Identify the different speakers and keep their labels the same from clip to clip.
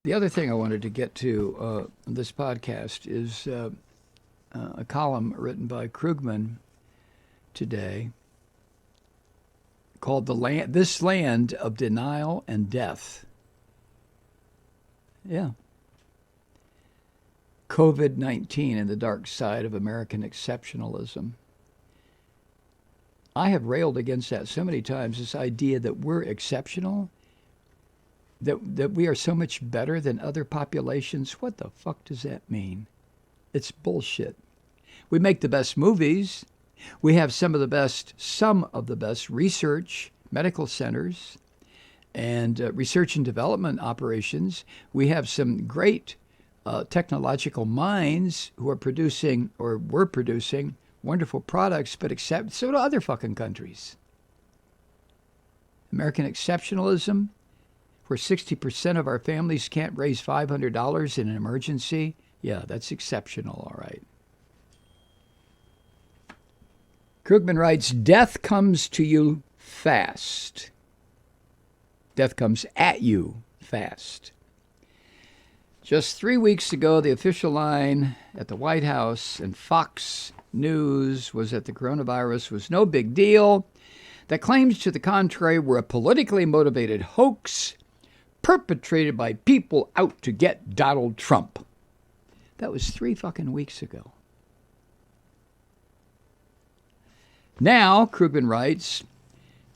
Speaker 1: The other thing I wanted to get to this podcast is a column written by Krugman today called This Land of Denial and Death. Yeah. COVID-19 and the dark side of American exceptionalism. I have railed against that so many times, this idea that we're exceptional, that we are so much better than other populations. What the fuck does that mean? It's bullshit. We make the best movies. We have some of the best research, medical centers, and research and development operations. We have some great technological minds who are producing, or were producing, wonderful products, but so do other fucking countries. American exceptionalism, where 60% of our families can't raise $500 in an emergency. Yeah, that's exceptional, all right. Krugman writes, death comes to you fast. Death comes at you fast. Just 3 weeks ago, the official line at the White House and Fox News was that the coronavirus was no big deal, that claims to the contrary were a politically motivated hoax perpetrated by people out to get Donald Trump. That was 3 fucking weeks ago. Now, Krugman writes,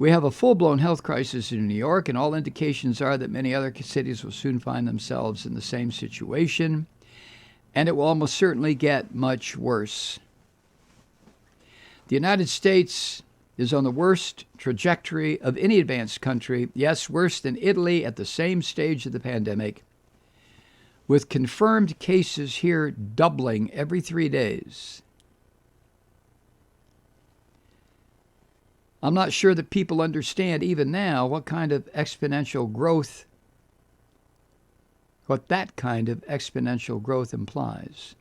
Speaker 1: we have a full-blown health crisis in New York, and all indications are that many other cities will soon find themselves in the same situation, and it will almost certainly get much worse. The United States is on the worst trajectory of any advanced country, yes, worse than Italy at the same stage of the pandemic, with confirmed cases here doubling every 3 days. I'm not sure that people understand even now what that kind of exponential growth implies.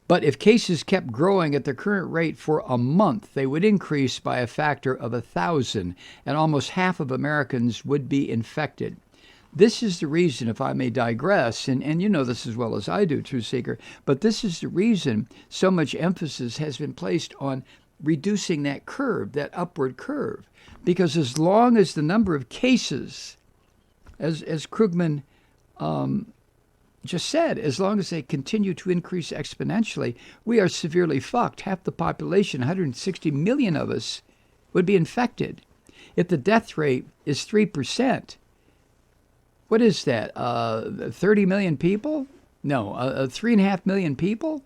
Speaker 1: But if cases kept growing at the current rate for a month, they would increase by a factor of 1,000, and almost half of Americans would be infected. This is the reason, if I may digress, and you know this as well as I do, Truth Seeker, but this is the reason so much emphasis has been placed on reducing that curve, that upward curve. Because as long as the number of cases, as Krugman just said, as long as they continue to increase exponentially, we are severely fucked. Half the population, 160 million of us, would be infected. If the death rate is 3%, what is that, 30 million people? No, 3.5 million people?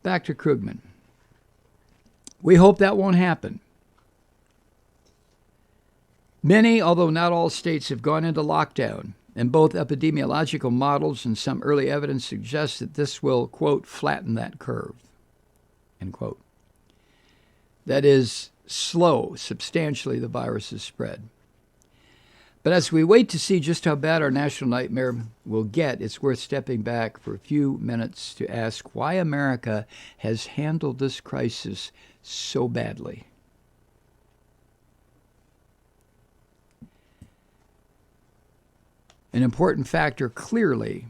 Speaker 1: Back to Krugman. We hope that won't happen. Many, although not all states, have gone into lockdown, and both epidemiological models and some early evidence suggest that this will, quote, flatten that curve, end quote. That is, slow substantially the virus's spread. But as we wait to see just how bad our national nightmare will get, it's worth stepping back for a few minutes to ask why America has handled this crisis so badly. An important factor clearly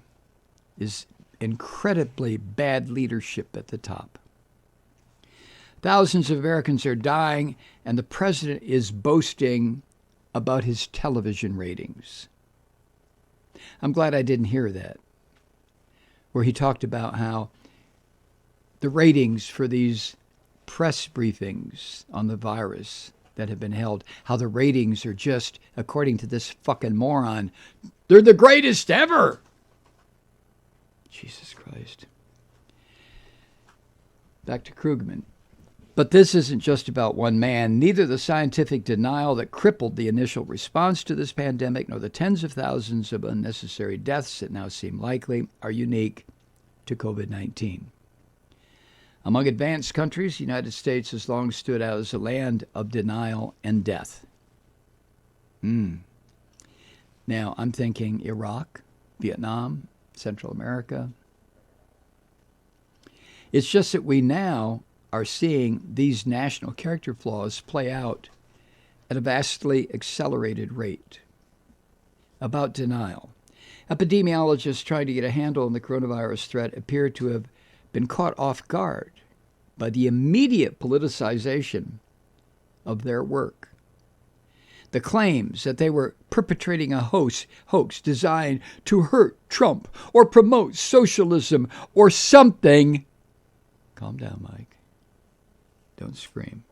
Speaker 1: is incredibly bad leadership at the top. Thousands of Americans are dying, and the president is boasting about his television ratings. I'm glad I didn't hear that, where he talked about how the ratings for these press briefings on the virus that have been held, how the ratings are just, according to this fucking moron, they're the greatest ever. Jesus Christ. Back to Krugman. But this isn't just about one man. Neither the scientific denial that crippled the initial response to this pandemic, nor the tens of thousands of unnecessary deaths that now seem likely, are unique to COVID-19. Among advanced countries, the United States has long stood out as a land of denial and death. Now, I'm thinking Iraq, Vietnam, Central America. It's just that we now are seeing these national character flaws play out at a vastly accelerated rate. about denial. Epidemiologists trying to get a handle on the coronavirus threat appear to have been caught off guard by the immediate politicization of their work. The claims that they were perpetrating a hoax designed to hurt Trump or promote socialism or something. Calm down, Mike. Don't scream.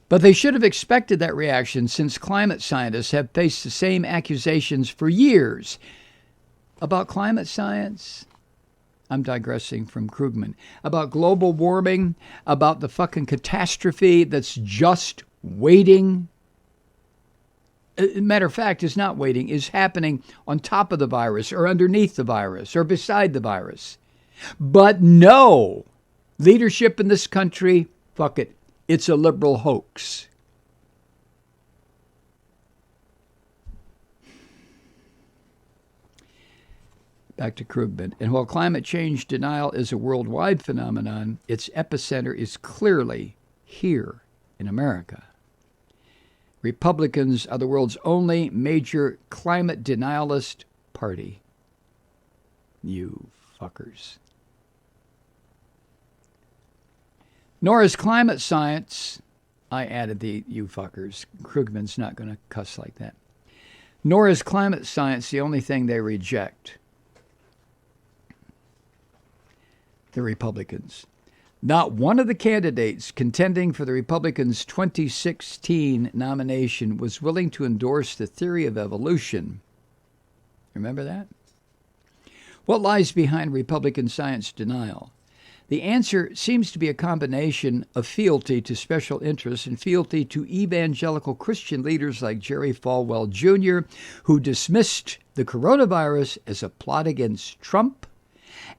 Speaker 1: But they should have expected that reaction, since climate scientists have faced the same accusations for years. About climate science? I'm digressing from Krugman. About global warming? About the fucking catastrophe that's just waiting? Matter of fact, is not waiting, is happening on top of the virus or underneath the virus or beside the virus. But no, leadership in this country, fuck it. It's a liberal hoax. Back to Krugman. And while climate change denial is a worldwide phenomenon, its epicenter is clearly here in America. Republicans are the world's only major climate denialist party. You fuckers. Nor is climate science, I added the you fuckers, Krugman's not going to cuss like that. Nor is climate science the only thing they reject. The Republicans. Not one of the candidates contending for the Republicans' 2016 nomination was willing to endorse the theory of evolution. Remember that? What lies behind Republican science denial? The answer seems to be a combination of fealty to special interests and fealty to evangelical Christian leaders like Jerry Falwell Jr., who dismissed the coronavirus as a plot against Trump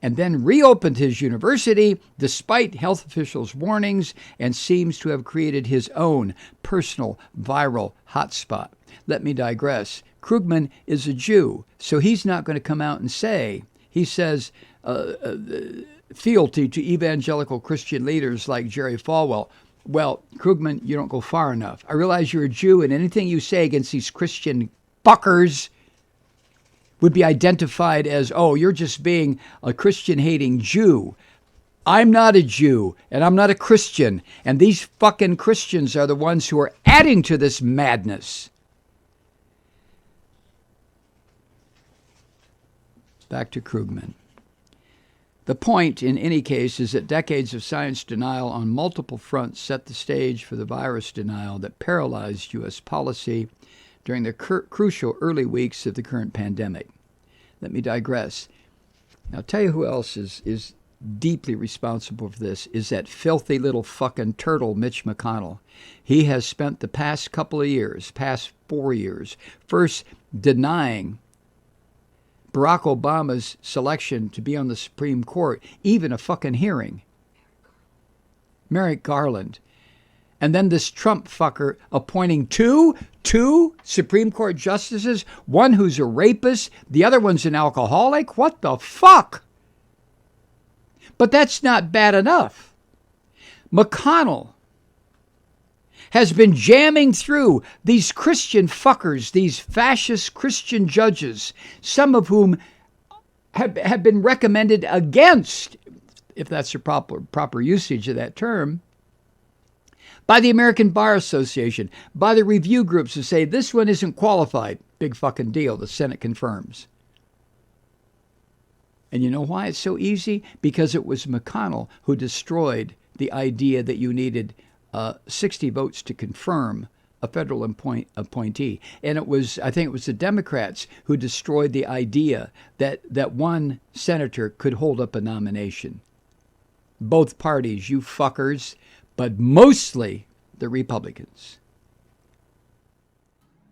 Speaker 1: and then reopened his university despite health officials' warnings and seems to have created his own personal viral hotspot. Let me digress. Krugman is a Jew, so he's not going to come out and say, he says, fealty to evangelical Christian leaders like Jerry Falwell. Well, Krugman, you don't go far enough. I realize you're a Jew, and anything you say against these Christian fuckers would be identified as, oh, you're just being a Christian-hating Jew. I'm not a Jew, and I'm not a Christian, and these fucking Christians are the ones who are adding to this madness. Back to Krugman. The point, in any case, is that decades of science denial on multiple fronts set the stage for the virus denial that paralyzed U.S. policy during the crucial early weeks of the current pandemic. Let me digress. Now, I'll tell you who else is deeply responsible for this, is that filthy little fucking turtle, Mitch McConnell. He has spent the past couple of years, past 4 years, first denying Barack Obama's selection to be on the Supreme Court, even a fucking hearing. Merrick Garland. And then this Trump fucker appointing two Supreme Court justices, one who's a rapist, the other one's an alcoholic. What the fuck? But that's not bad enough. McConnell has been jamming through these Christian fuckers, these fascist Christian judges, some of whom have been recommended against, if that's the proper usage of that term, by the American Bar Association, by the review groups who say this one isn't qualified. Big fucking deal, the Senate confirms. And you know why it's so easy? Because it was McConnell who destroyed the idea that you needed 60 votes to confirm a federal appointee. And I think it was the Democrats who destroyed the idea that one senator could hold up a nomination. Both parties, you fuckers, but mostly the Republicans.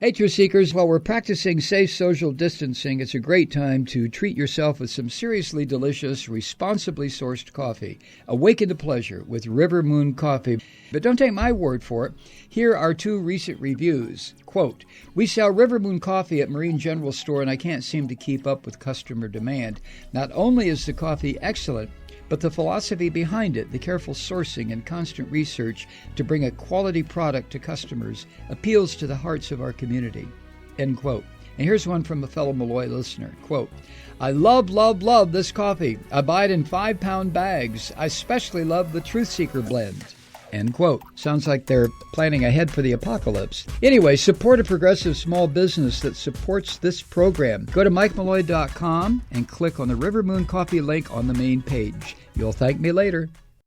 Speaker 1: Hey, Truth Seekers, while we're practicing safe social distancing, it's a great time to treat yourself with some seriously delicious, responsibly sourced coffee. Awaken to pleasure with River Moon Coffee. But don't take my word for it. Here are 2 recent reviews. Quote, "We sell River Moon Coffee at Marine General Store, and I can't seem to keep up with customer demand. Not only is the coffee excellent, but the philosophy behind it, the careful sourcing and constant research to bring a quality product to customers, appeals to the hearts of our community." End quote. And here's one from a fellow Malloy listener. Quote, "I love this coffee. I buy it in 5-pound bags. I especially love the Truth Seeker blend." End quote. Sounds like they're planning ahead for the apocalypse. Anyway, support a progressive small business that supports this program. Go to MikeMalloy.com and click on the River Moon Coffee link on the main page. You'll thank me later.